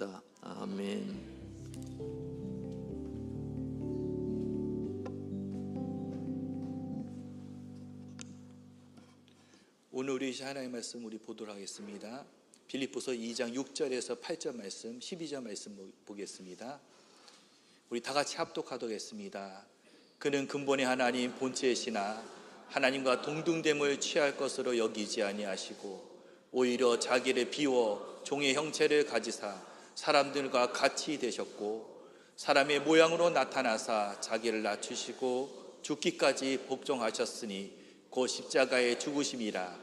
기도드립니다. 아멘. 오늘 우리 하나님의 말씀 우리 보도록 하겠습니다. 빌립보서 2장 6절에서 8절 말씀, 12절 말씀 보겠습니다. 우리 다 같이 합독하도록 하겠습니다. 그는 근본의 하나님 본체이시나 하나님과 동등됨을 취할 것으로 여기지 아니하시고 오히려 자기를 비워 종의 형체를 가지사 사람들과 같이 되셨고 사람의 모양으로 나타나사 자기를 낮추시고 죽기까지 복종하셨으니 곧 십자가의 죽으심이라.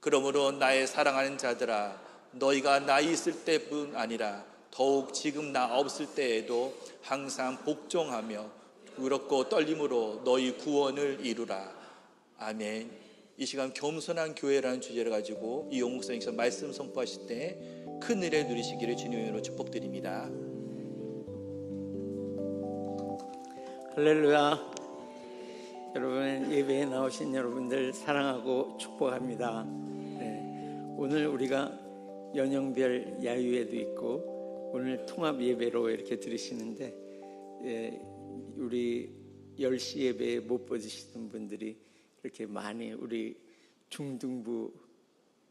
그러므로 나의 사랑하는 자들아, 너희가 나 있을 때뿐 아니라 더욱 지금 나 없을 때에도 항상 복종하며 두렵고 떨림으로 너희 구원을 이루라. 아멘. 이 시간 겸손한 교회라는 주제를 가지고 이용 목사님께서 말씀 선포하실 때 큰 은혜 누리시기를 주님의 이름으로 축복드립니다. 할렐루야. 여러분, 예배에 나오신 여러분들 사랑하고 축복합니다. 오늘 우리가 연영별 야유회도 있고 오늘 통합 예배로 이렇게 들으시는데 우리 10시 예배에 못 받으시는 분들이 이렇게 많이 우리 중등부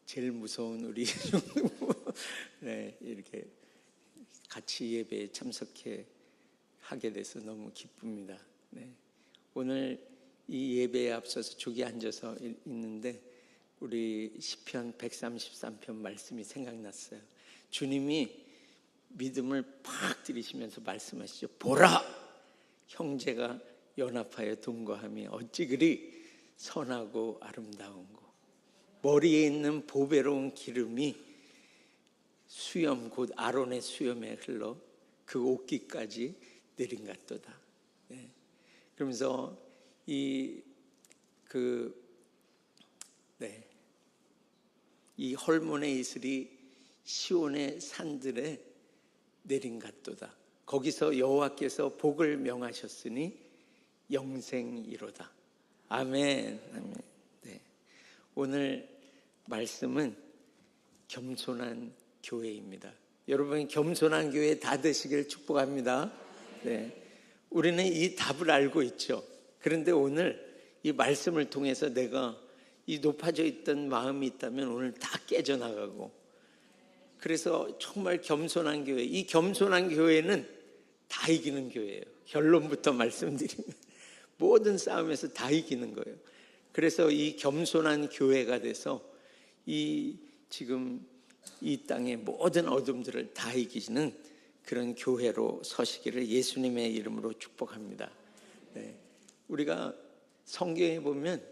제일 무서운 우리 중등부 이렇게 같이 예배에 참석해 하게 돼서 너무 기쁩니다. 오늘 이 예배에 앞서서 저기 앉아서 있는데 우리 시편 133편 말씀이 생각났어요. 주님이 믿음을 팍 들이시면서 말씀하시죠. 보라! 형제가 연합하여 동거함이 어찌 그리 선하고 아름다운고 머리에 있는 보배로운 기름이 수염 곧 아론의 수염에 흘러 그 옷깃까지 내린 같도다. 그러면서 이 헐몬의 이슬이 시온의 산들에 내린 같도다. 거기서 여호와께서 복을 명하셨으니 영생이로다. 아멘. 아멘. 오늘 말씀은 겸손한 교회입니다. 여러분, 겸손한 교회 다 되시길 축복합니다. 우리는 이 답을 알고 있죠. 그런데 오늘 이 말씀을 통해서 내가 이 높아져 있던 마음이 있다면 오늘 다 깨져나가고, 그래서 정말 겸손한 교회, 이 겸손한 교회는 다 이기는 교회예요. 결론부터 말씀드리면 모든 싸움에서 다 이기는 거예요. 그래서 이 겸손한 교회가 돼서 지금 이 땅의 모든 어둠들을 다 이기시는 그런 교회로 서시기를 예수님의 이름으로 축복합니다. 우리가 성경에 보면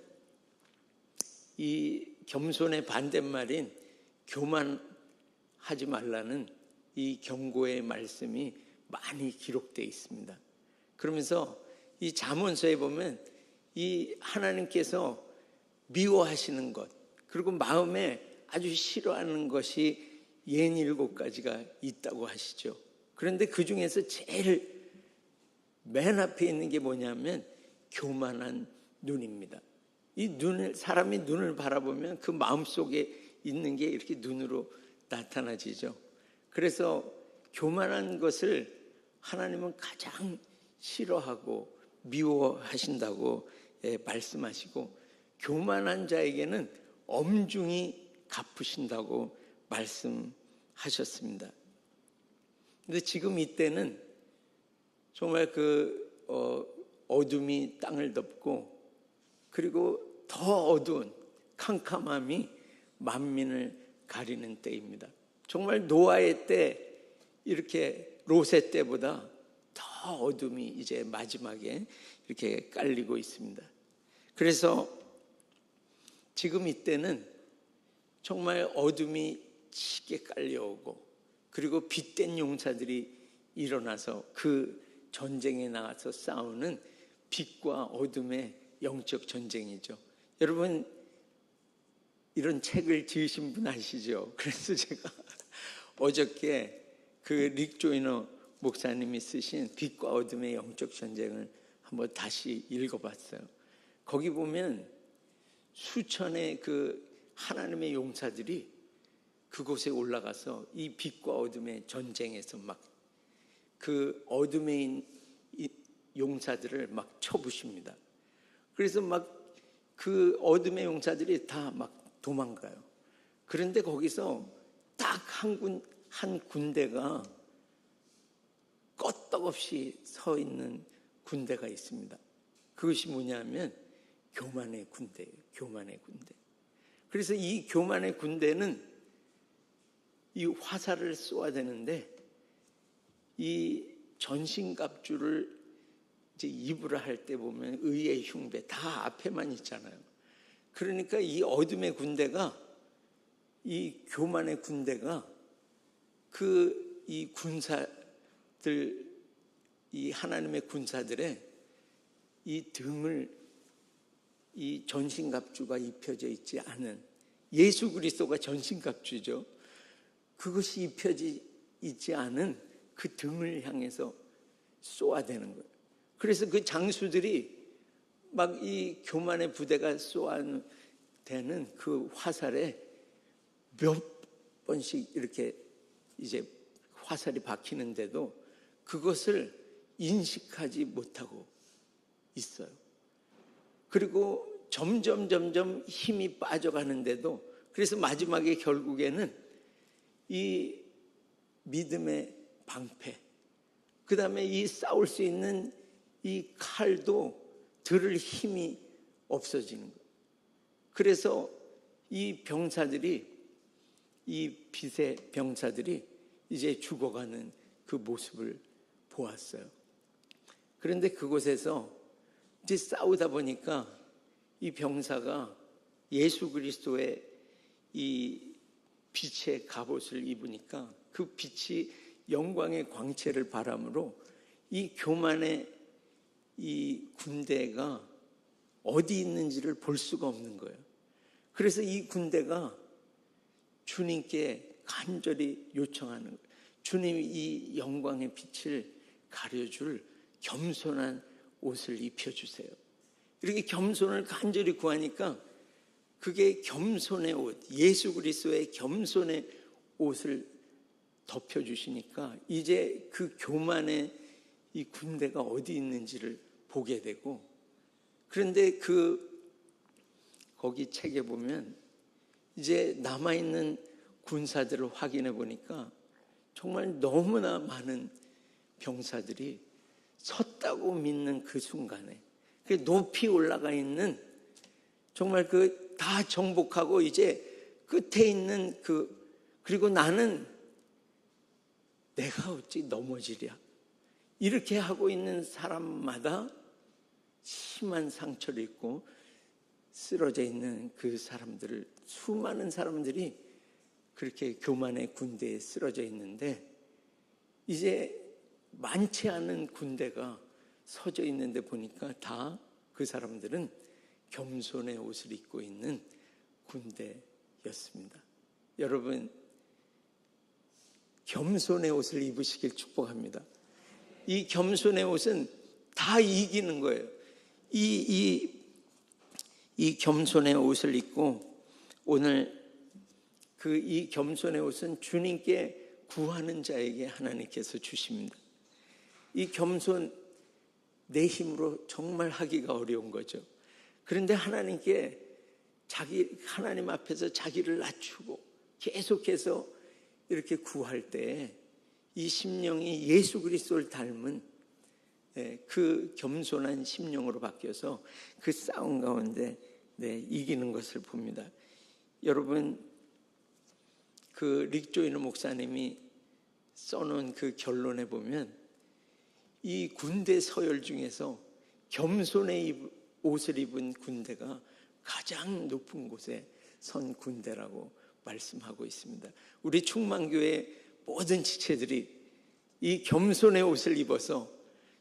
이 겸손의 반대말인 교만하지 말라는 이 경고의 말씀이 많이 기록되어 있습니다. 그러면서 이 잠언서에 보면 이 하나님께서 미워하시는 것, 그리고 마음에 아주 싫어하는 것이 67가지가 있다고 하시죠. 그런데 그 중에서 제일 맨 앞에 있는 게 뭐냐면 교만한 눈입니다. 이 눈을, 사람이 눈을 바라보면 그 마음속에 있는 게 이렇게 눈으로 나타나지죠. 그래서 교만한 것을 하나님은 가장 싫어하고 미워하신다고 말씀하시고, 교만한 자에게는 엄중히 갚으신다고 말씀하셨습니다. 근데 지금 이때는 정말 어둠이 땅을 덮고, 그리고 더 어두운 캄캄함이 만민을 가리는 때입니다. 정말 노아의 때, 이렇게 롯의 때보다 더 어둠이 이제 마지막에 이렇게 깔리고 있습니다. 그래서 지금 이때는 정말 어둠이 짙게 깔려오고, 그리고 빛된 용사들이 일어나서 그 전쟁에 나가서 싸우는 빛과 어둠의 영적 전쟁이죠. 여러분, 이런 책을 지으신 분 아시죠? 그래서 제가 어저께 그 릭 조이너 목사님이 쓰신 빛과 어둠의 영적 전쟁을 한번 다시 읽어봤어요. 거기 보면 수천의 그 하나님의 용사들이 그곳에 올라가서 이 빛과 어둠의 전쟁에서 막 그 어둠에 있는 용사들을 막 쳐부십니다. 그래서 막 그 어둠의 용사들이 다 막 도망가요. 그런데 거기서 딱 한 군대가 껐떡없이 서 있는 군대가 있습니다. 그것이 뭐냐면 교만의 군대예요. 교만의 군대. 그래서 이 교만의 군대는 이 화살을 쏘아야 되는데 이 전신갑주를 이제 입으라 할 때 보면 의의 흉배 다 앞에만 있잖아요. 그러니까 이 어둠의 군대가, 이 교만의 군대가 그 이 군사들, 이 하나님의 군사들의 이 등을 이 전신갑주가 입혀져 있지 않은, 예수 그리스도가 전신갑주죠. 그것이 입혀져 있지 않은 그 등을 향해서 쏘아대는 거예요. 그래서 그 장수들이 막 이 교만의 부대가 쏘아대는 그 화살에 몇 번씩 이렇게 이제 화살이 박히는데도 그것을 인식하지 못하고 있어요. 그리고 점점 힘이 빠져가는데도, 그래서 마지막에 결국에는 이 믿음의 방패, 그 다음에 이 싸울 수 있는 이 칼도 들을 힘이 없어지는 거예요. 그래서 이 병사들이, 이 빛의 병사들이 이제 죽어가는 그 모습을 보았어요. 그런데 그곳에서 이제 싸우다 보니까 이 병사가 예수 그리스도의 이 빛의 갑옷을 입으니까 그 빛이 영광의 광채를 바람으로 이 교만의 이 군대가 어디 있는지를 볼 수가 없는 거예요. 그래서 이 군대가 주님께 간절히 요청하는 거예요. 주님이 이 영광의 빛을 가려줄 겸손한 옷을 입혀주세요. 이렇게 겸손을 간절히 구하니까 그게 겸손의 옷, 예수 그리스도의 겸손의 옷을 덮여주시니까 이제 그 교만의 이 군대가 어디 있는지를 보게 되고, 그런데 거기 책에 보면 이제 남아있는 군사들을 확인해 보니까 정말 너무나 많은 병사들이 섰다고 믿는 그 순간에 높이 올라가 있는, 정말 다 정복하고 이제 끝에 있는 그리고 나는 내가 어찌 넘어지랴 이렇게 하고 있는 사람마다 심한 상처를 입고 쓰러져 있는 그 사람들을, 수많은 사람들이 그렇게 교만의 군대에 쓰러져 있는데, 이제 많지 않은 군대가 서져 있는데 보니까 다 그 사람들은 겸손의 옷을 입고 있는 군대였습니다. 여러분, 겸손의 옷을 입으시길 축복합니다. 이 겸손의 옷은 다 이기는 거예요. 이 겸손의 옷을 입고, 오늘 이 겸손의 옷은 주님께 구하는 자에게 하나님께서 주십니다. 이 겸손, 내 힘으로 정말 하기가 어려운 거죠. 그런데 하나님께 하나님 앞에서 자기를 낮추고 계속해서 이렇게 구할 때 이 심령이 예수 그리스도를 닮은 그 겸손한 심령으로 바뀌어서 그 싸움 가운데 이기는 것을 봅니다. 여러분, 그 릭 조이너 목사님이 써놓은 그 결론에 보면 이 군대 서열 중에서 겸손의 옷을 입은 군대가 가장 높은 곳에 선 군대라고 말씀하고 있습니다. 우리 충만교회 모든 지체들이 이 겸손의 옷을 입어서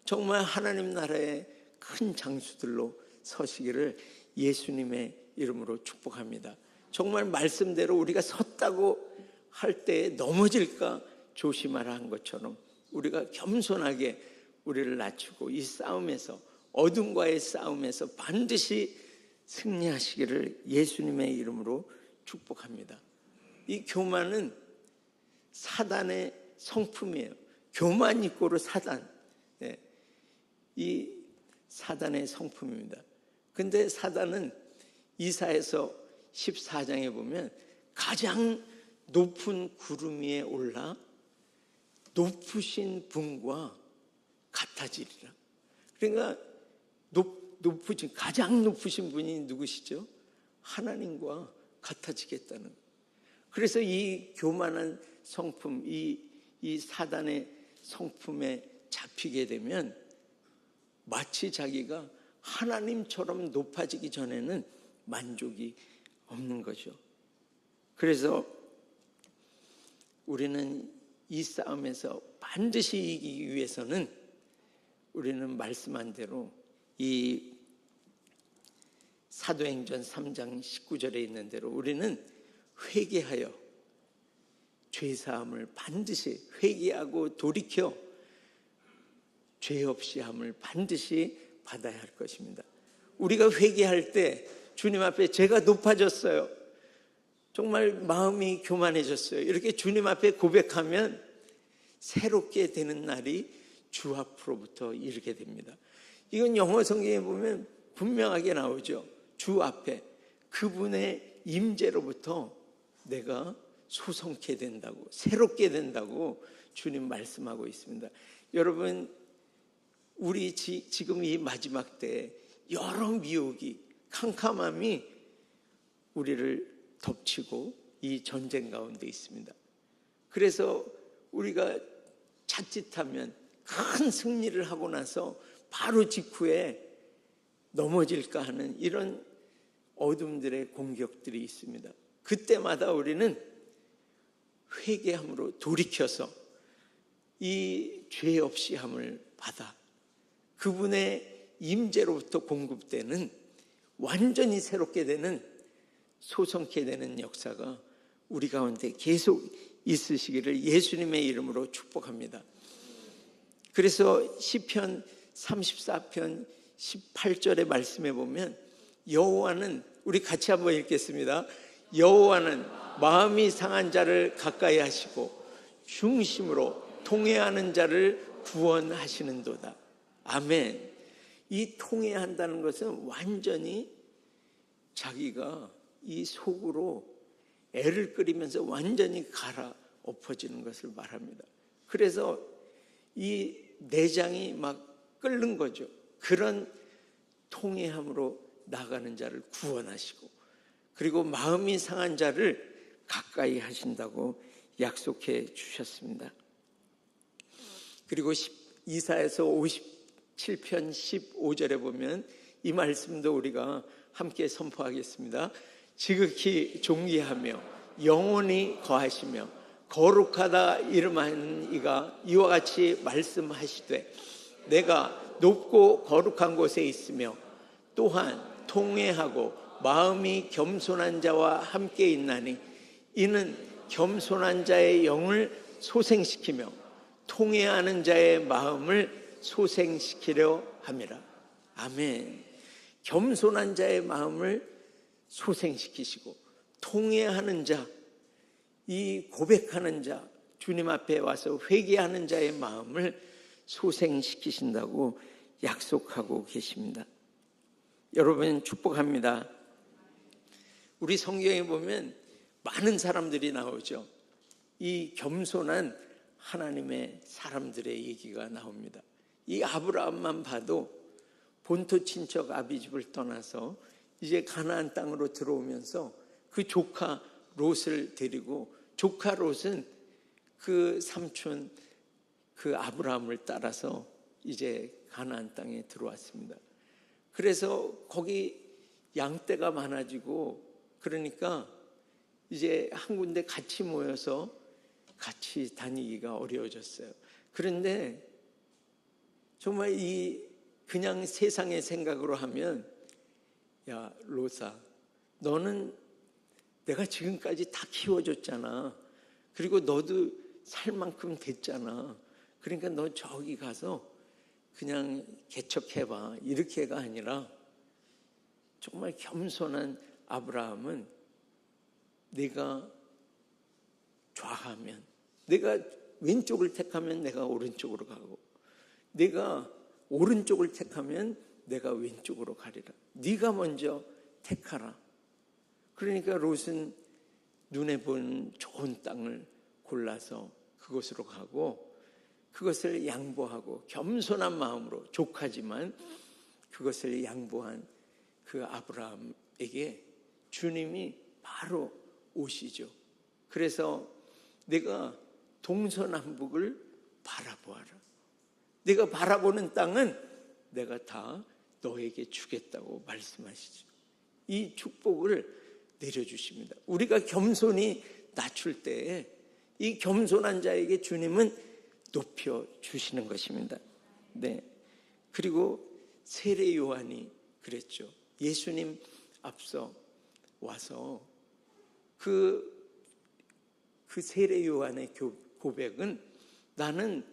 정말 하나님 나라의 큰 장수들로 서시기를 예수님의 이름으로 축복합니다. 정말 말씀대로 우리가 섰다고 할 때 넘어질까 조심하라 한 것처럼 우리가 겸손하게 우리를 낮추고 이 싸움에서, 어둠과의 싸움에서 반드시 승리하시기를 예수님의 이름으로 축복합니다. 이 교만은 사단의 성품이에요. 교만 이꼬르 사단. 예, 이 사단의 성품입니다. 근데 사단은 이사야서 14장에 보면 가장 높은 구름 위에 올라 높으신 분과 같아지리라. 그러니까 높으신, 가장 높으신 분이 누구시죠? 하나님과 같아지겠다는 거예요. 그래서 이 교만한 성품, 이 사단의 성품에 잡히게 되면 마치 자기가 하나님처럼 높아지기 전에는 만족이 없는 거죠. 그래서 우리는 이 싸움에서 반드시 이기기 위해서는 우리는 말씀한 대로 이 사도행전 3장 19절에 있는 대로 우리는 회개하여 죄사함을 반드시 회개하고 돌이켜 죄 없이 함을 반드시 받아야 할 것입니다. 우리가 회개할 때 주님 앞에 제가 높아졌어요, 정말 마음이 교만해졌어요, 이렇게 주님 앞에 고백하면 새롭게 되는 날이 주 앞으로부터 이르게 됩니다. 이건 영어 성경에 보면 분명하게 나오죠. 주 앞에 그분의 임재로부터 내가 소성케 된다고, 새롭게 된다고 주님 말씀하고 있습니다. 여러분, 우리 지금 이 마지막 때에 여러 미혹이, 캄캄함이 우리를 덮치고 이 전쟁 가운데 있습니다. 그래서 우리가 자칫하면 큰 승리를 하고 나서 바로 직후에 넘어질까 하는 이런 어둠들의 공격들이 있습니다. 그때마다 우리는 회개함으로 돌이켜서 이 죄 없이 함을 받아 그분의 임재로부터 공급되는, 완전히 새롭게 되는, 소성케 되는 역사가 우리 가운데 계속 있으시기를 예수님의 이름으로 축복합니다. 그래서 시편 34편 18절의 말씀에 보면 여호와는, 우리 같이 한번 읽겠습니다. 여호와는 마음이 상한 자를 가까이 하시고 중심으로 통회하는 자를 구원하시는도다. 아멘. 이 통회한다는 것은 완전히 자기가 이 속으로 애를 끓이면서 완전히 갈아엎어지는 것을 말합니다. 그래서 이 내장이 막 끓는 거죠. 그런 통회함으로 나가는 자를 구원하시고, 그리고 마음이 상한 자를 가까이 하신다고 약속해 주셨습니다. 그리고 이사야서 57편 15절에 보면 이 말씀도 우리가 함께 선포하겠습니다. 지극히 존귀하며 영원히 거하시며 거룩하다 이름하는 이가 이와 같이 말씀하시되, 내가 높고 거룩한 곳에 있으며 또한 통회하고 마음이 겸손한 자와 함께 있나니, 이는 겸손한 자의 영을 소생시키며 통회하는 자의 마음을 소생시키려 함이라. 아멘. 겸손한 자의 마음을 소생시키시고 통회하는 자, 이 고백하는 자, 주님 앞에 와서 회개하는 자의 마음을 소생시키신다고 약속하고 계십니다. 여러분 축복합니다. 우리 성경에 보면 많은 사람들이 나오죠. 이 겸손한 하나님의 사람들의 얘기가 나옵니다. 이 아브라함만 봐도 본토 친척 아비집을 떠나서 이제 가나안 땅으로 들어오면서 그 조카 롯을 데리고, 조카 롯은 그 삼촌 그 아브라함을 따라서 이제 가나안 땅에 들어왔습니다. 그래서 거기 양떼가 많아지고, 그러니까 이제 한 군데 같이 모여서 같이 다니기가 어려워졌어요. 그런데 정말 이 그냥 세상의 생각으로 하면, 야 롯아, 너는 내가 지금까지 다 키워줬잖아. 그리고 너도 살 만큼 됐잖아. 그러니까 너 저기 가서 그냥 개척해봐, 이렇게가 아니라, 정말 겸손한 아브라함은 네가 좌하면, 내가 왼쪽을 택하면 내가 오른쪽으로 가고, 내가 오른쪽을 택하면 내가 왼쪽으로 가리라. 네가 먼저 택하라. 그러니까 롯은 눈에 보는 좋은 땅을 골라서 그곳으로 가고, 그것을 양보하고 겸손한 마음으로, 족하지만 그것을 양보한 그 아브라함에게 주님이 바로 오시죠. 그래서 내가 동서남북을 바라보아라. 내가 바라보는 땅은 내가 다 너에게 주겠다고 말씀하시죠. 이 축복을 내려주십니다. 우리가 겸손히 낮출 때에 이 겸손한 자에게 주님은 높여주시는 것입니다. 네. 그리고 세례 요한이 그랬죠. 예수님 앞서 와서 그 세례 요한의 고백은, 나는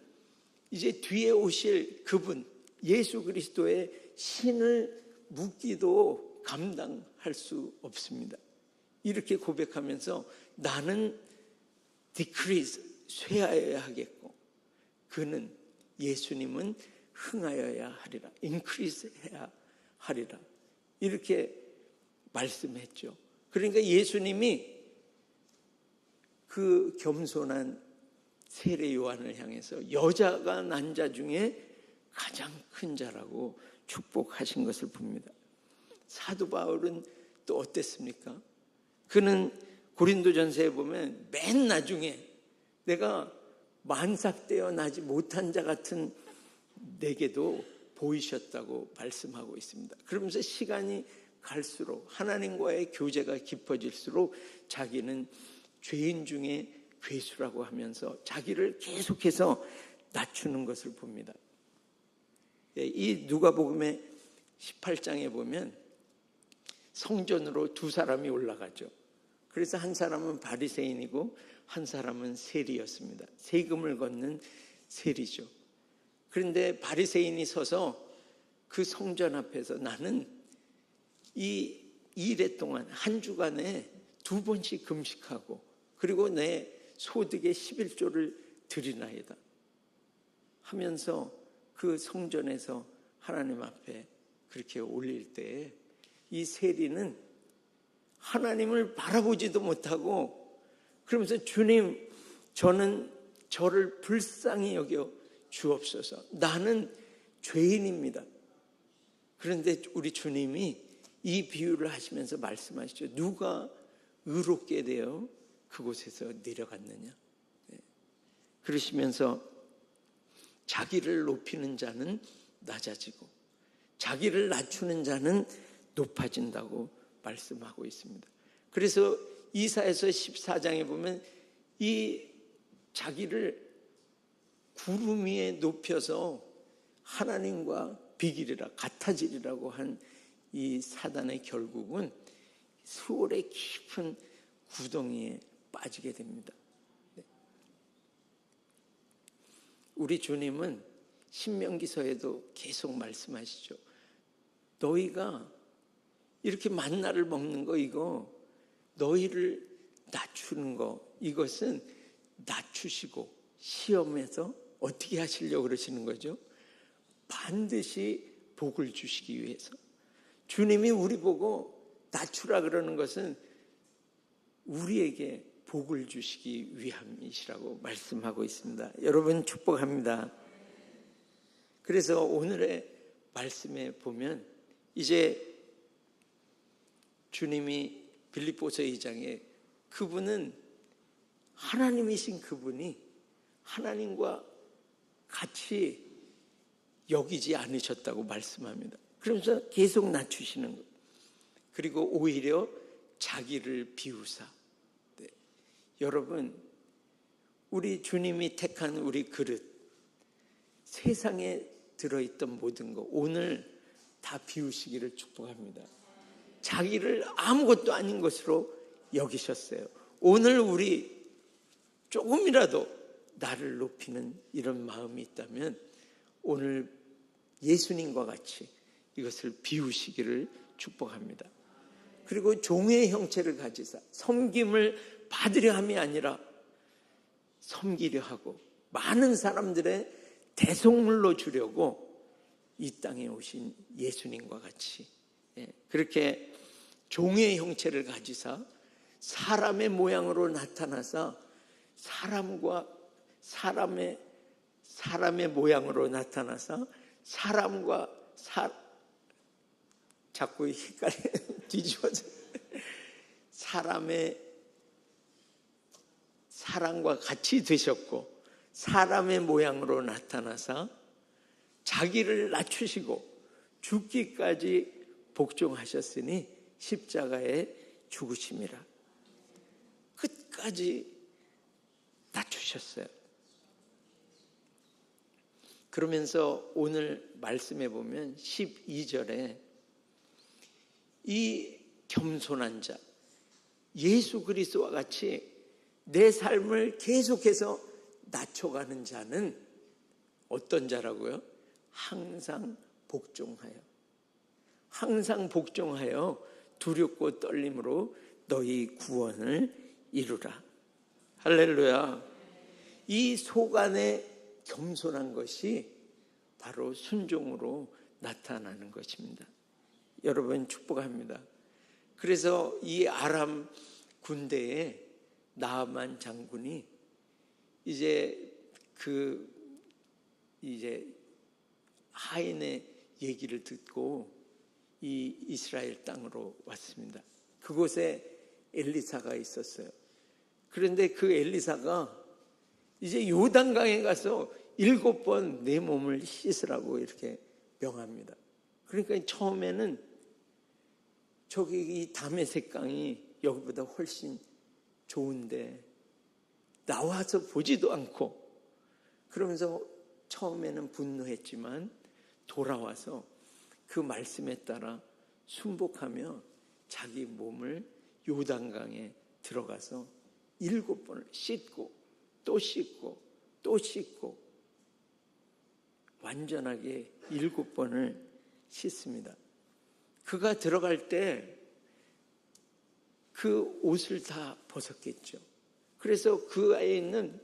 이제 뒤에 오실 그분 예수 그리스도의 신을 묻기도 감당할 수 없습니다. 이렇게 고백하면서 나는 decrease, 쇠하여야 하겠고, 그는, 예수님은 흥하여야 하리라, increase 해야 하리라, 이렇게 말씀했죠. 그러니까 예수님이 그 겸손한 세례 요한을 향해서 여자가 난 자 중에 가장 큰 자라고 축복하신 것을 봅니다. 사도 바울은 또 어땠습니까? 그는 고린도전서에 보면 맨 나중에 내가 만삭되어 나지 못한 자 같은 내게도 보이셨다고 말씀하고 있습니다. 그러면서 시간이 갈수록 하나님과의 교제가 깊어질수록 자기는 죄인 중에 괴수라고 하면서 자기를 계속해서 낮추는 것을 봅니다. 이 누가복음의 18장에 보면 성전으로 두 사람이 올라가죠. 그래서 한 사람은 바리새인이고 한 사람은 세리였습니다. 세금을 걷는 세리죠. 그런데 바리새인이 서서 그 성전 앞에서 나는 이 일해 동안 한 주간에 2번씩 금식하고 그리고 내 소득의 11조를 드리나이다 하면서 그 성전에서 하나님 앞에 그렇게 올릴 때에 이 세리는 하나님을 바라보지도 못하고 그러면서 주님, 저는 저를 불쌍히 여겨 주옵소서. 나는 죄인입니다. 그런데 우리 주님이 이 비유를 하시면서 말씀하시죠. 누가 의롭게 되어 그곳에서 내려갔느냐. 그러시면서 자기를 높이는 자는 낮아지고 자기를 낮추는 자는 높아진다고 말씀하고 있습니다. 그래서 이사야서 14장에 보면 이 자기를 구름 위에 높여서 하나님과 비기리라 같아지리라고 한 이 사단의 결국은 수월의 깊은 구덩이에 빠지게 됩니다. 우리 주님은 신명기서에도 계속 말씀하시죠. 너희가 이렇게 만나를 먹는 거, 이거 너희를 낮추는 거, 이것은 낮추시고 시험에서 어떻게 하시려고 그러시는 거죠? 반드시 복을 주시기 위해서. 주님이 우리 보고 낮추라 그러는 것은 우리에게 복을 주시기 위함이시라고 말씀하고 있습니다. 여러분 축복합니다. 그래서 오늘의 말씀에 보면 이제 주님이 빌립보서 2장에 그분은 하나님이신 그분이 하나님과 같이 여기지 않으셨다고 말씀합니다. 그러면서 계속 낮추시는 거예요. 그리고 오히려 자기를 비우사. 네. 여러분, 우리 주님이 택한 우리 그릇, 세상에 들어있던 모든 거 오늘 다 비우시기를 축복합니다. 자기를 아무것도 아닌 것으로 여기셨어요. 오늘 우리 조금이라도 나를 높이는 이런 마음이 있다면 오늘 예수님과 같이 이것을 비우시기를 축복합니다. 그리고 종의 형체를 가지사 섬김을 받으려 함이 아니라 섬기려 하고 많은 사람들의 대속물로 주려고 이 땅에 오신 예수님과 같이 그렇게 종의 형체를 가지사 사람의 모양으로 나타나서 사람의 모양으로 나타나서 사람과 자꾸 헷갈려 뒤집어져 사람과 같이 되셨고 사람의 모양으로 나타나서 자기를 낮추시고 죽기까지 복종하셨으니 십자가에 죽으심이라. 끝까지 낮추셨어요. 그러면서 오늘 말씀해 보면 12절에 이 겸손한 자, 예수 그리스도와 같이 내 삶을 계속해서 낮춰가는 자는 어떤 자라고요? 항상 복종하여 두렵고 떨림으로 너희 구원을 이루라. 할렐루야. 이 속 안에 겸손한 것이 바로 순종으로 나타나는 것입니다. 여러분 축복합니다. 그래서 이 아람 군대에 나아만 장군이 이제 하인의 얘기를 듣고 이 이스라엘 땅으로 왔습니다. 그곳에 엘리사가 있었어요. 그런데 그 엘리사가 이제 요단강에 가서 7번 내 몸을 씻으라고 이렇게 명합니다. 그러니까 처음에는 저기 이 다메섹 강이 여기보다 훨씬 좋은데 나와서 보지도 않고 그러면서 처음에는 분노했지만 돌아와서 그 말씀에 따라 순복하며 자기 몸을 요단강에 들어가서 7번을 씻고 또 씻고 또 씻고 완전하게 7번을 씻습니다. 그가 들어갈 때 그 옷을 다 벗었겠죠. 그래서 그 안에 있는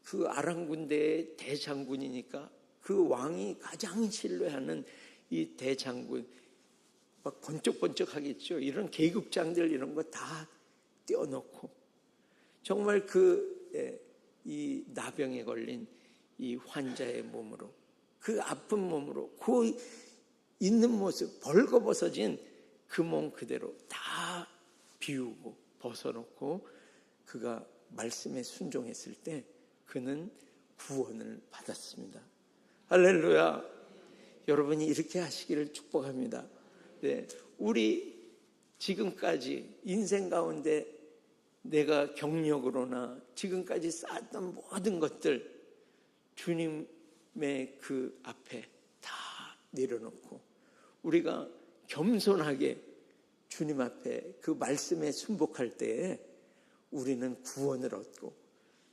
그 아람 군대의 대장군이니까 그 왕이 가장 신뢰하는 이 대장군 막 번쩍번쩍하겠죠. 이런 계급장들 이런 거 다 떼어놓고 정말 이 나병에 걸린 이 환자의 몸으로 그 아픈 몸으로 그 있는 모습 벌거벗어진 그 몸 그대로 다 비우고 벗어놓고 그가 말씀에 순종했을 때 그는 구원을 받았습니다. 할렐루야. 여러분이 이렇게 하시기를 축복합니다. 네, 우리 지금까지 인생 가운데 내가 경력으로나 지금까지 쌓았던 모든 것들 주님의 그 앞에 다 내려놓고 우리가 겸손하게 주님 앞에 그 말씀에 순복할 때에 우리는 구원을 얻고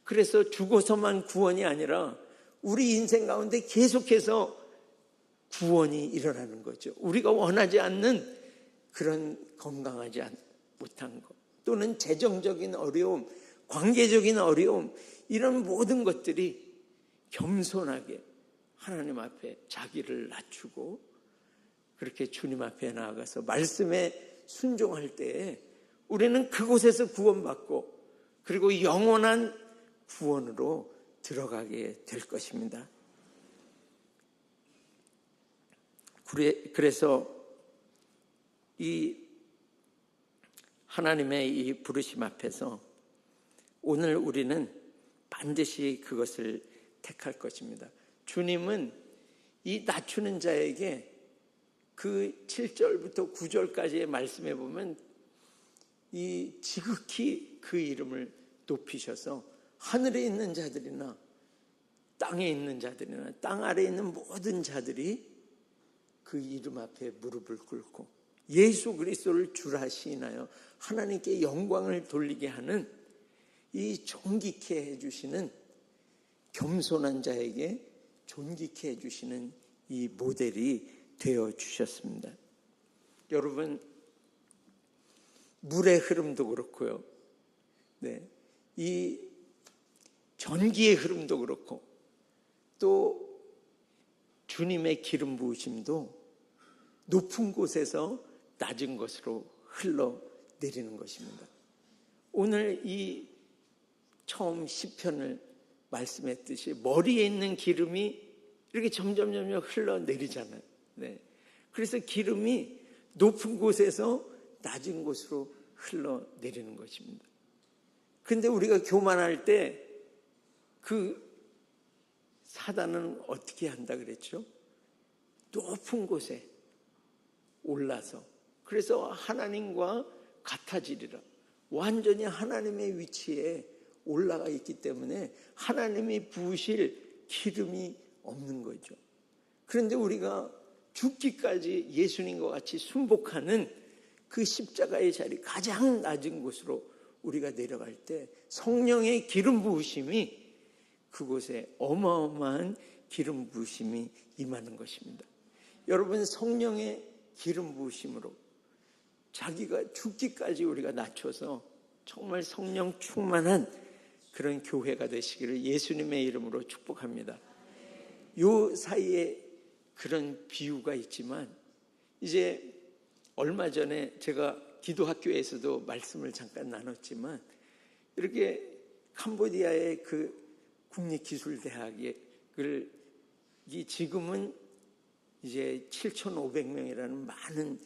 그래서 죽어서만 구원이 아니라 우리 인생 가운데 계속해서 구원이 일어나는 거죠. 우리가 원하지 않는 그런 건강하지 못한 것 또는 재정적인 어려움, 관계적인 어려움 이런 모든 것들이 겸손하게 하나님 앞에 자기를 낮추고 그렇게 주님 앞에 나아가서 말씀에 순종할 때에 우리는 그곳에서 구원받고 그리고 영원한 구원으로 들어가게 될 것입니다. 그래서 이 하나님의 이 부르심 앞에서 오늘 우리는 반드시 그것을 택할 것입니다. 주님은 이 낮추는 자에게 그 7절부터 9절까지의 말씀에 보면 이 지극히 그 이름을 높이셔서 하늘에 있는 자들이나 땅에 있는 자들이나 땅 아래에 있는 모든 자들이 그 이름 앞에 무릎을 꿇고 예수 그리스도를 주라 시인하여 하나님께 영광을 돌리게 하는 이 존귀케 해주시는 겸손한 자에게 존귀케 해주시는 이 모델이 되어 주셨습니다. 여러분 물의 흐름도 그렇고요. 네, 이 전기의 흐름도 그렇고 또 주님의 기름 부으심도 높은 곳에서 낮은 곳으로 흘러내리는 것입니다. 오늘 이 처음 시편을 말씀했듯이 머리에 있는 기름이 이렇게 점점 흘러내리잖아요. 네. 그래서 기름이 높은 곳에서 낮은 곳으로 흘러내리는 것입니다. 그런데 우리가 교만할 때 그 사단은 어떻게 한다 그랬죠? 높은 곳에 올라서 그래서 하나님과 같아지리라. 완전히 하나님의 위치에 올라가 있기 때문에 하나님이 부으실 기름이 없는 거죠. 그런데 우리가 죽기까지 예수님과 같이 순복하는 그 십자가의 자리 가장 낮은 곳으로 우리가 내려갈 때 성령의 기름 부으심이 그곳에 어마어마한 기름 부으심이 임하는 것입니다. 여러분, 성령의 기름 부으심으로 자기가 죽기까지 우리가 낮춰서 정말 성령 충만한 그런 교회가 되시기를 예수님의 이름으로 축복합니다. 요 사이에 그런 비유가 있지만 이제 얼마 전에 제가 기도학교에서도 말씀을 잠깐 나눴지만 이렇게 캄보디아의 그 국립기술대학을 지금은 이제 7,500명이라는 많은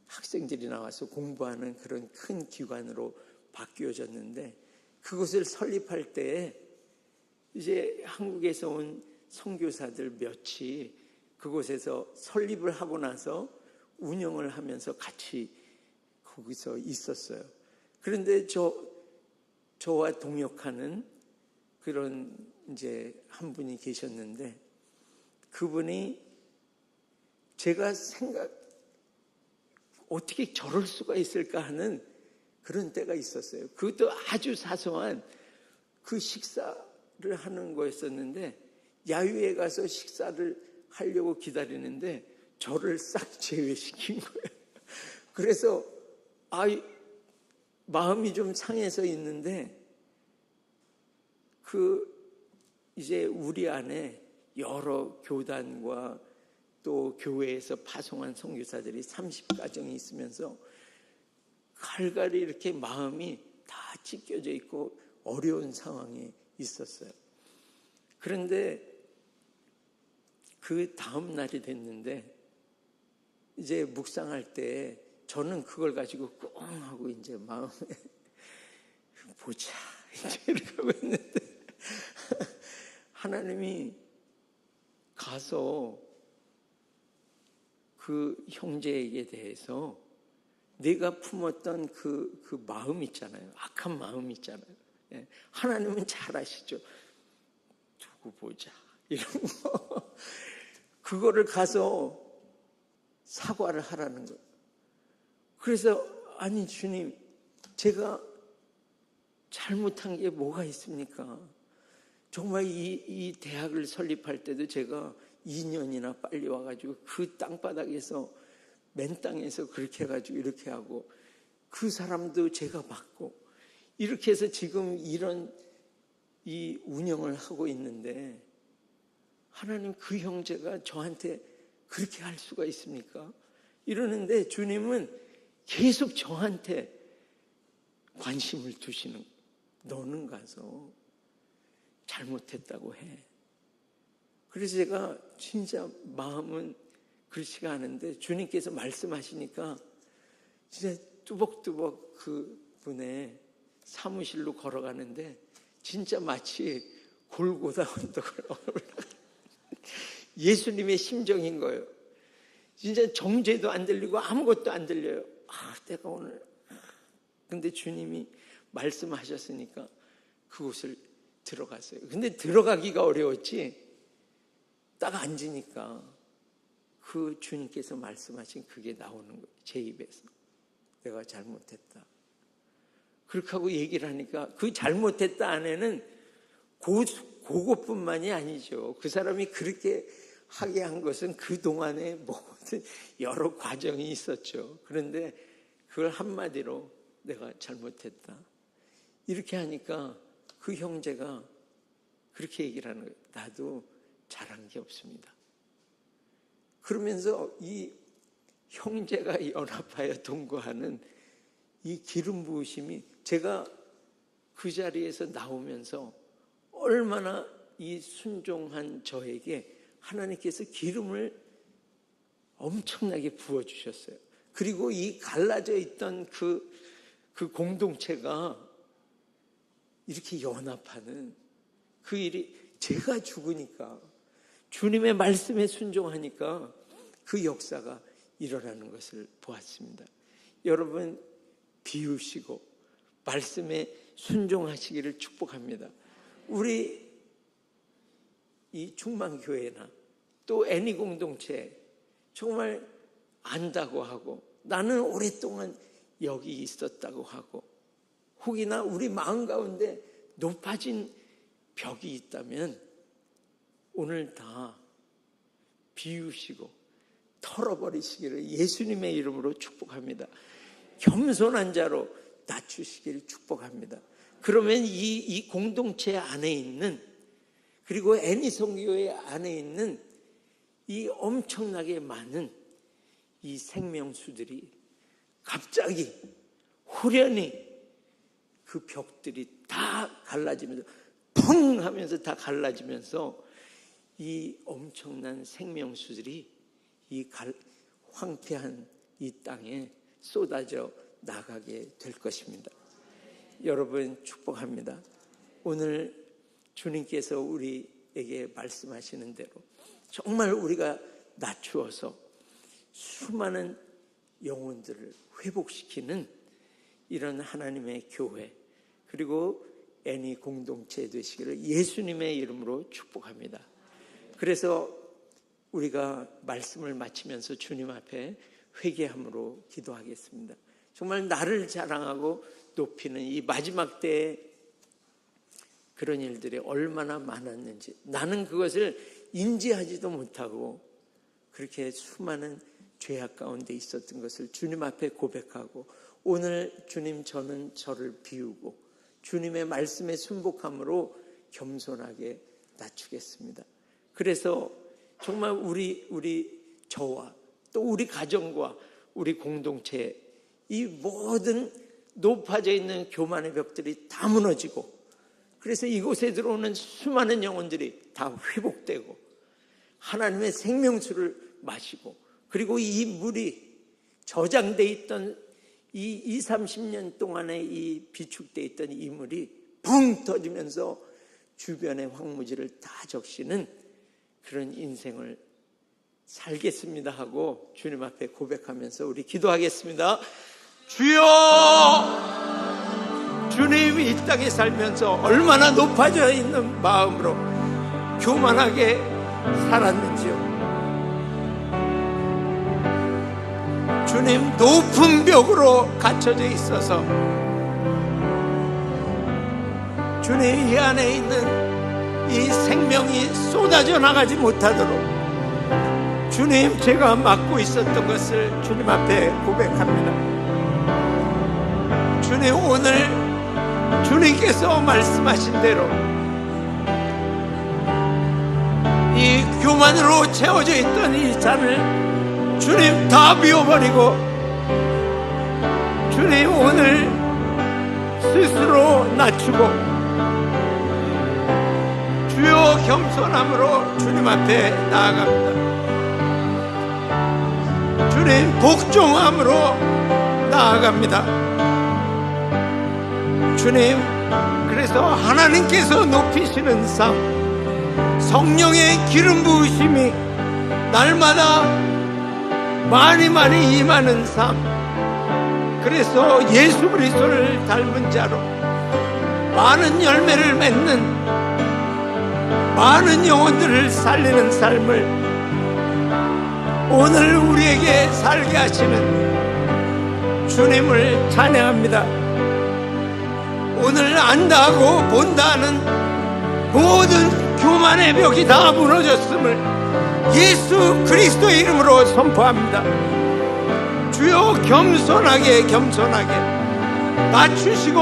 학생들이 나와서 공부하는 그런 큰 기관으로 바뀌어졌는데 그것을 설립할 때 이제 한국에서 온 선교사들 몇이 그곳에서 설립을 하고 나서 운영을 하면서 같이 거기서 있었어요. 그런데 저와 동역하는 그런 이제 한 분이 계셨는데 그분이 제가 어떻게 저럴 수가 있을까 하는 그런 때가 있었어요. 그것도 아주 사소한 그 식사를 하는 거였었는데 야유회 가서 식사를 하려고 기다리는데 저를 싹 제외시킨 거예요. 그래서 마음이 좀 상해서 있는데 이제 우리 안에 여러 교단과 또 교회에서 파송한 선교사들이 30가정이 있으면서 갈갈이 이렇게 마음이 다 찢겨져 있고 어려운 상황에 있었어요. 그런데 그 다음 날이 됐는데 이제 묵상할 때 저는 그걸 가지고 꽁 하고 이제 마음에 보자 이제 이렇게 하고 있는데 하나님이 가서 그 형제에게 대해서 내가 품었던 그 마음 있잖아요. 악한 마음 있잖아요. 하나님은 잘 아시죠. 두고 보자 이런 거 그거를 가서 사과를 하라는 거예요. 그래서 아니 주님 제가 잘못한 게 뭐가 있습니까? 정말 이 대학을 설립할 때도 제가 2년이나 빨리 와가지고 그 땅바닥에서 맨 땅에서 그렇게 해가지고 이렇게 하고 그 사람도 제가 받고 이렇게 해서 지금 이런 이 운영을 하고 있는데 하나님 그 형제가 저한테 그렇게 할 수가 있습니까? 이러는데 주님은 계속 저한테 관심을 두시는 거예요. 너는 가서 잘못했다고 해. 그래서 제가 진짜 마음은 그렇지가 않은데 주님께서 말씀하시니까 진짜 뚜벅뚜벅 그 분의 사무실로 걸어가는데 진짜 마치 골고다 언덕을 올라가 예수님의 심정인 거예요. 진짜 정죄도 안 들리고 아무것도 안 들려요. 내가 오늘 근데 주님이 말씀하셨으니까 그곳을 들어갔어요. 근데 들어가기가 어려웠지 딱 앉으니까 그 주님께서 말씀하신 그게 나오는 거예요. 제 입에서 내가 잘못했다. 그렇게 하고 얘기를 하니까 그 잘못했다 안에는 그것뿐만이 아니죠. 그 사람이 그렇게 하게 한 것은 그동안에 모든 여러 과정이 있었죠. 그런데 그걸 한마디로 내가 잘못했다. 이렇게 하니까 그 형제가 그렇게 얘기를 하는 거예요. 나도 잘한 게 없습니다. 그러면서 이 형제가 연합하여 동거하는 이 기름 부으심이, 제가 그 자리에서 나오면서 얼마나 이 순종한 저에게 하나님께서 기름을 엄청나게 부어주셨어요. 그리고 이 갈라져 있던 그 공동체가 이렇게 연합하는 그 일이, 제가 죽으니까, 주님의 말씀에 순종하니까 그 역사가 일어나는 것을 보았습니다. 여러분, 비우시고 말씀에 순종하시기를 축복합니다. 우리 이 충만교회나 또 애니 공동체 정말 안다고 하고, 나는 오랫동안 여기 있었다고 하고, 혹이나 우리 마음 가운데 높아진 벽이 있다면 오늘 다 비우시고 털어버리시기를 예수님의 이름으로 축복합니다. 겸손한 자로 낮추시기를 축복합니다. 그러면 이 공동체 안에 있는, 그리고 애니 선교회 안에 있는 이 엄청나게 많은 이 생명수들이 갑자기 후련히 그 벽들이 다 갈라지면서 펑 하면서 다 갈라지면서 이 엄청난 생명수들이 이 황폐한 이 땅에 쏟아져 나가게 될 것입니다. 여러분, 축복합니다. 오늘 주님께서 우리에게 말씀하시는 대로 정말 우리가 낮추어서 수많은 영혼들을 회복시키는 이런 하나님의 교회, 그리고 애니 공동체 되시기를 예수님의 이름으로 축복합니다. 그래서 우리가 말씀을 마치면서 주님 앞에 회개함으로 기도하겠습니다. 정말 나를 자랑하고 높이는 이 마지막 때에 그런 일들이 얼마나 많았는지, 나는 그것을 인지하지도 못하고 그렇게 수많은 죄악 가운데 있었던 것을 주님 앞에 고백하고, 오늘 주님, 저는 저를 비우고 주님의 말씀에 순복함으로 겸손하게 낮추겠습니다. 그래서 정말 우리 저와 또 우리 가정과 우리 공동체, 이 모든 높아져 있는 교만의 벽들이 다 무너지고, 그래서 이곳에 들어오는 수많은 영혼들이 다 회복되고 하나님의 생명수를 마시고, 그리고 이 물이 저장돼 있던 이 20-30년 동안에 이 비축돼 있던 이 물이 펑 터지면서 주변의 황무지를 다 적시는 그런 인생을 살겠습니다 하고 주님 앞에 고백하면서 우리 기도하겠습니다. 주여, 주님이 이 땅에 살면서 얼마나 높아져 있는 마음으로 교만하게 살았는지요. 주님, 높은 벽으로 갇혀져 있어서 주님, 이 안에 있는 이 생명이 쏟아져 나가지 못하도록 주님, 제가 막고 있었던 것을 주님 앞에 고백합니다. 주님, 오늘 주님께서 말씀하신 대로 이 교만으로 채워져 있던 이 잔을 주님 다 비워버리고, 주님 오늘 스스로 낮추고 주여 겸손함으로 주님 앞에 나아갑니다. 주님 복종함으로 나아갑니다. 주님, 그래서 하나님께서 높이시는 삶, 성령의 기름 부으심이 날마다 많이 임하는 삶, 그래서 예수 그리스도를 닮은 자로 많은 열매를 맺는, 많은 영혼들을 살리는 삶을 오늘 우리에게 살게 하시는 주님을 찬양합니다. 오늘 안다고 본다는 모든 교만의 벽이 다 무너졌음을 예수 그리스도의 이름으로 선포합니다. 주여, 겸손하게 낮추시고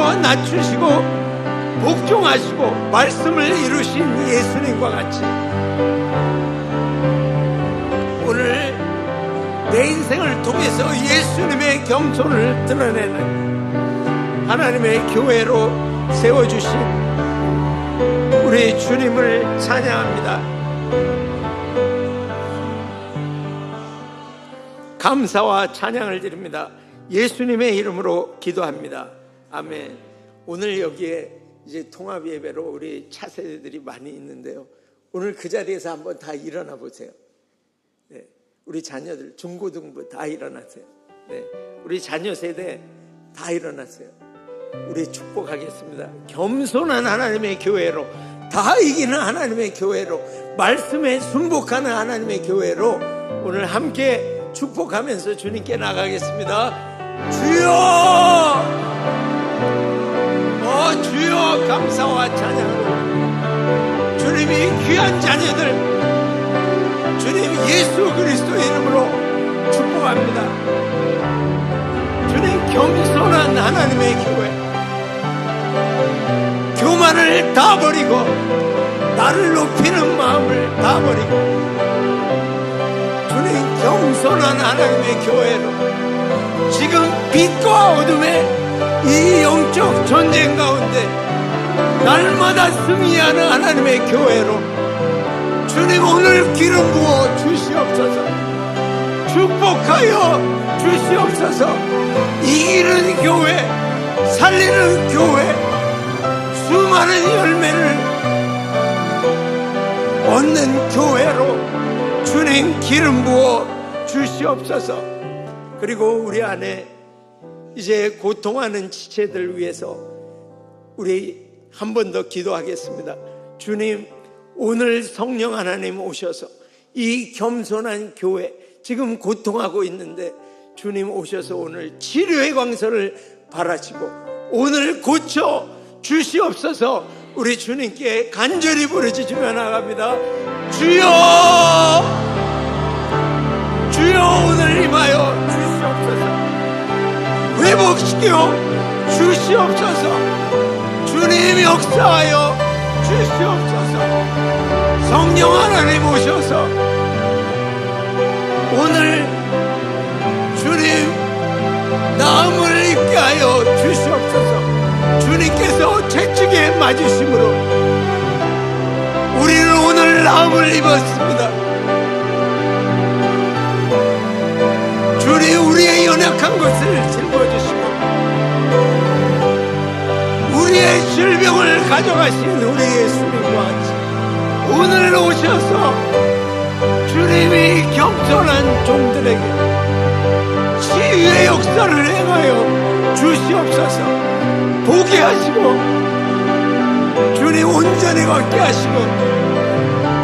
복종하시고 말씀을 이루신 예수님과 같이 오늘 내 인생을 통해서 예수님의 겸손을 드러내는 하나님의 교회로 세워주신 우리 주님을 찬양합니다. 감사와 찬양을 드립니다. 예수님의 이름으로 기도합니다. 아멘. 오늘 여기에 이제 통합 예배로 우리 차세대들이 많이 있는데요. 오늘 그 자리에서 한번 다 일어나 보세요. 네. 우리 자녀들 중고등부 다 일어나세요. 네. 우리 자녀 세대 다 일어나세요. 우리 축복하겠습니다. 겸손한 하나님의 교회로, 다 이기는 하나님의 교회로, 말씀에 순복하는 하나님의 교회로 오늘 함께 축복하면서 주님께 나가겠습니다. 주여! 주여! 감사와 찬양으로 주님이 귀한 자녀들 주님 예수 그리스도 이름으로 축복합니다. 주님 겸손한 하나님의 교회, 교만을 다 버리고 나를 높이는 마음을 다 버리고 주님 겸손한 하나님의 교회로 지금 빛과 어둠의 이 영적 전쟁 가운데 날마다 승리하는 하나님의 교회로 주님 오늘 기름 부어 주시옵소서. 축복하여 주시옵소서. 이기는 교회, 살리는 교회, 수많은 열매를 얻는 교회로 주님 기름 부어 주시옵소서. 그리고 우리 안에 이제 고통하는 지체들 위해서 우리 한 번 더 기도하겠습니다. 주님, 오늘 성령 하나님 오셔서 이 겸손한 교회 지금 고통하고 있는데 주님 오셔서 오늘 치료의 광선을 바라시고 오늘 고쳐 주시옵소서. 우리 주님께 간절히 부르짖으며 나갑니다. 주여, 주여 오늘 임하여 주시옵소서. 회복시켜 주시옵소서. 주님 역사하여 주시옵소서. 성령 하나님 오셔서 오늘 주님 나음을 입게 하여 주시옵소서. 주님께서 채찍에 맞으심으로 우리는 오늘 나음을 입었습니다. 주님 우리의 연약한 것을 짊어지시고 우리의 질병을 가져가신 우리 예수님과 같이 오늘 오셔서 주님이 겸손한 종들에게 치유의 역사를 행하여 주시옵소서. 보게 하시고 주님 온전히 걷게 하시고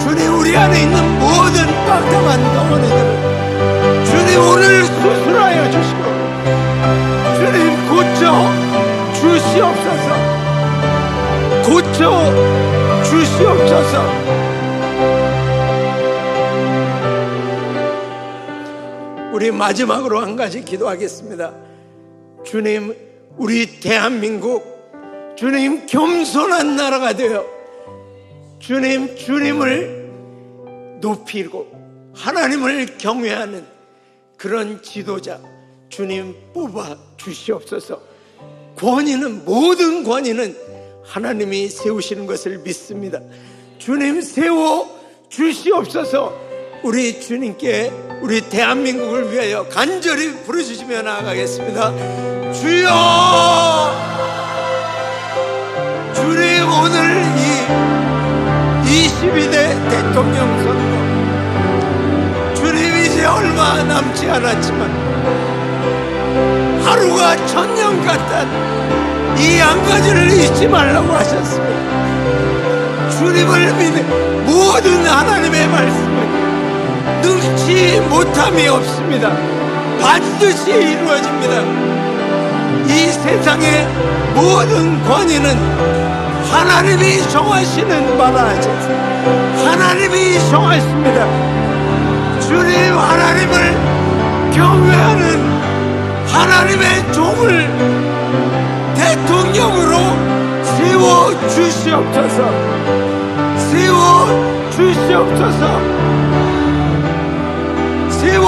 주님 우리 안에 있는 모든 깜깜한 덩어리들을 주님 오늘 수술하여 주시고 주님 고쳐 주시옵소서. 고쳐 주시옵소서. 우리 마지막으로 한 가지 기도하겠습니다. 주님, 우리 대한민국 주님 겸손한 나라가 되어 주님, 주님을 높이고 하나님을 경외하는 그런 지도자 주님 뽑아 주시옵소서. 권위는, 모든 권위는 하나님이 세우시는 것을 믿습니다. 주님 세워 주시옵소서. 우리 주님께 우리 대한민국을 위하여 간절히 부르짖으며 나아가겠습니다. 주여, 주님 오늘 이 22대 대통령 선거 주님 이제 얼마 남지 않았지만 하루가 천년 같다는 이 한 가지를 잊지 말라고 하셨습니다. 주님을 믿는 모든 하나님의 말씀은 능치 못함이 없습니다. 반드시 이루어집니다. 이 세상의 모든 권위는 하나님이 정하시는 바라 하셔서 하나님이 정하십니다. 주님 하나님을 경외하는 하나님의 종을 대통령으로 세워 주시옵소서. 세워 주시옵소서. 세워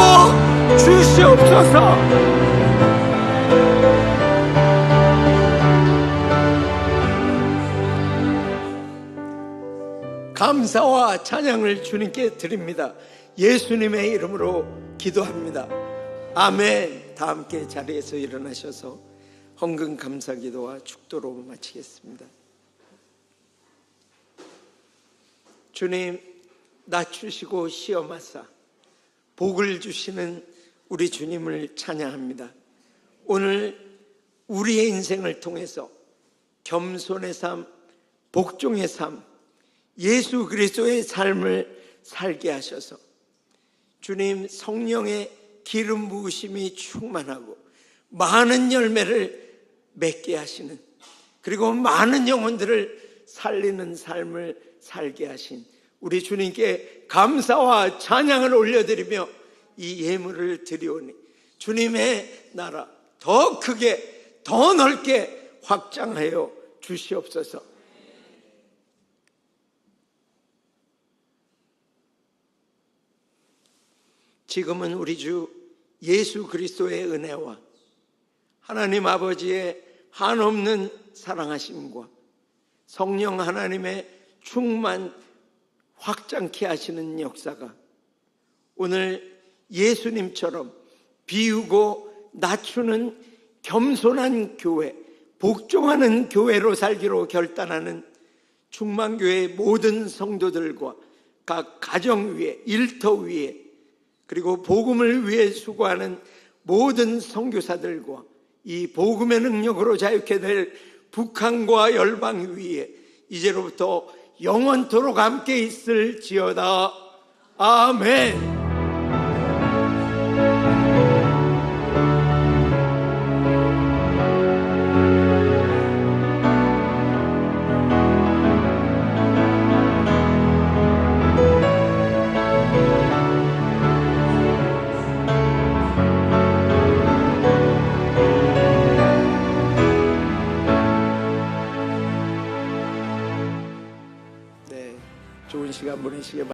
주시옵소서. 감사와 찬양을 주님께 드립니다. 예수님의 이름으로 기도합니다. 아멘. 다 함께 자리에서 일어나셔서 헌금 감사 기도와 축도로 마치겠습니다. 주님, 낮추시고 시험하사 복을 주시는 우리 주님을 찬양합니다. 오늘 우리의 인생을 통해서 겸손의 삶, 복종의 삶, 예수 그리스도의 삶을 살게 하셔서 주님 성령의 기름 부으심이 충만하고 많은 열매를 맺게 하시는, 그리고 많은 영혼들을 살리는 삶을 살게 하신 우리 주님께 감사와 찬양을 올려드리며 이 예물을 드리오니 주님의 나라 더 크게 더 넓게 확장하여 주시옵소서. 지금은 우리 주 예수 그리스도의 은혜와 하나님 아버지의 한없는 사랑하심과 성령 하나님의 충만 확장케 하시는 역사가 오늘 예수님처럼 비우고 낮추는 겸손한 교회, 복종하는 교회로 살기로 결단하는 충만교회의 모든 성도들과 각 가정 위에, 일터 위에, 그리고 복음을 위해 수고하는 모든 선교사들과 이 복음의 능력으로 자유케 될 북한과 열방 위에 이제로부터 영원토록 함께 있을지어다. 아멘. 좋은 시간 보내시길 바랍니다.